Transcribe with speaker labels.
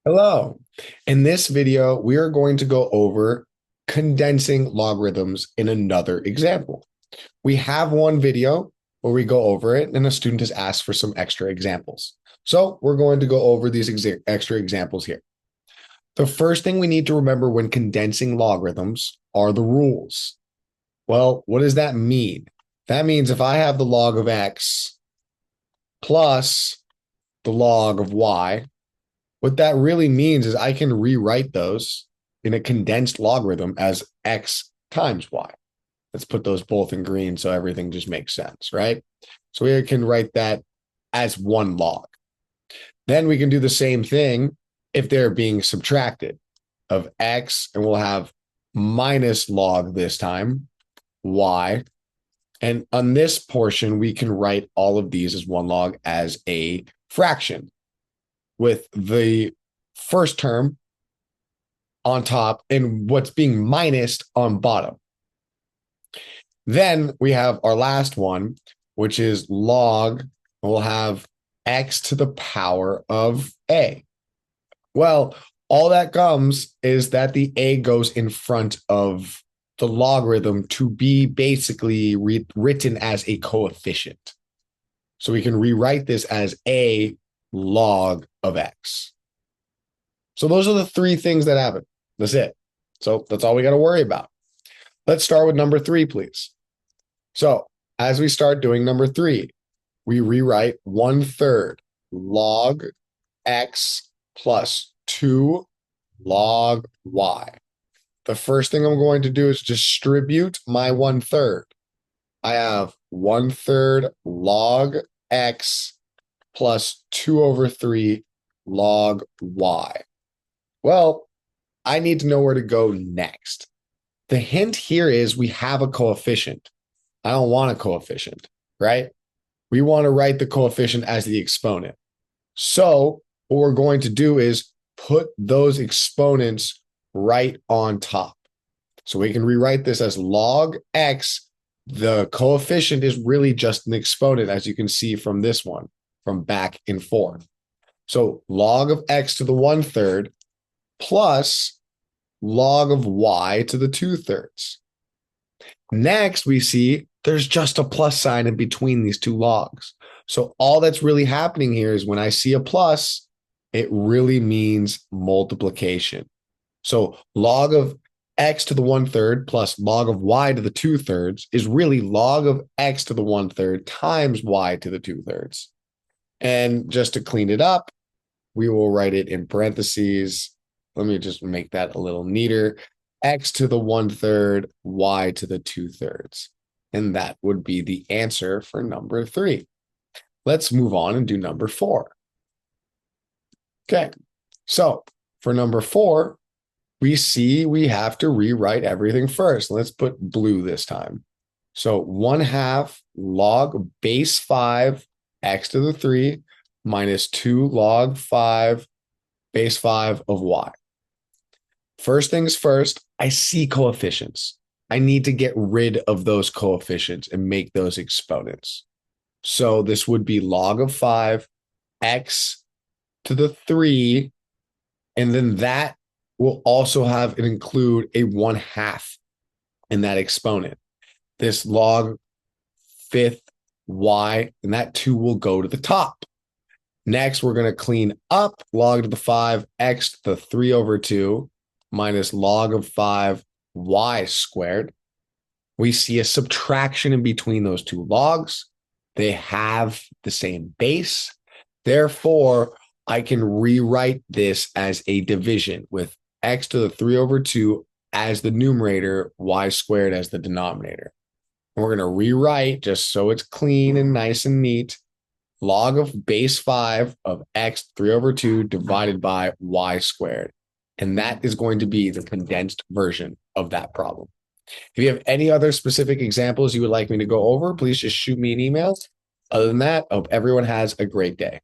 Speaker 1: Hello. In this video, we are going to go over condensing logarithms in another example. We have one video where we go over it, and a student has asked for some extra examples. So we're going to go over these extra examples here. The first thing we need to remember when condensing logarithms are the rules. Well, what does that mean? That means if I have the log of x plus the log of y, what that really means is I can rewrite those in a condensed logarithm as x times y. Let's put those both in green so everything just makes sense, right? So we can write that as one log. Then we can do the same thing if they're being subtracted of x, and we'll have minus log this time, y. And on this portion, we can write all of these as one log as a fraction, with the first term on top and what's being minused on bottom. Then we have our last one, which is log. We'll have x to the power of a. Well, all that comes is that the a goes in front of the logarithm to be basically written as a coefficient. So we can rewrite this as a log of x. So those are the three things that happen. That's it. So that's all we got to worry about. Let's start with number 3, please. So as we start doing number 3, we rewrite 1/3 log x plus 2 log y. The first thing I'm going to do is distribute my 1/3. I have 1/3 log x plus 2/3 log y. Well, I need to know where to go next. The hint here is we have a coefficient. I don't want a coefficient, right? We want to write the coefficient as the exponent. So what we're going to do is put those exponents right on top. So we can rewrite this as log x. The coefficient is really just an exponent, as you can see from this one, from back and forth. So log of x to the 1/3 plus log of y to the 2/3. Next, we see there's just a plus sign in between these two logs. So all that's really happening here is when I see a plus, it really means multiplication. So log of x to the 1/3 plus log of y to the 2/3 is really log of x to the 1/3 times y to the 2/3. And just to clean it up, we will write it in parentheses. Let me just make that a little neater. X to the 1/3, y to the 2/3. And that would be the answer for number 3. Let's move on and do number 4. Okay, so for number 4, we see we have to rewrite everything first. Let's put blue this time. So 1/2 log base 5 x to the 3 minus 2 log 5 base 5 of y. First things first, I see coefficients. I need to get rid of those coefficients and make those exponents. So this would be log of 5 x to the 3, and then that will also have and include a 1/2 in that exponent. This log 5th y, and that 2 will go to the top. Next, we're going to clean up log to the 5 x to the 3/2 minus log of 5 y squared. We see a subtraction in between those two logs. They have the same base. Therefore, I can rewrite this as a division with x to the 3/2 as the numerator, y squared as the denominator. And we're going to rewrite, just so it's clean and nice and neat, log of base 5 of x 3/2 divided by y squared. And that is going to be the condensed version of that problem. If you have any other specific examples you would like me to go over, please just shoot me an email. Other than that, I hope everyone has a great day.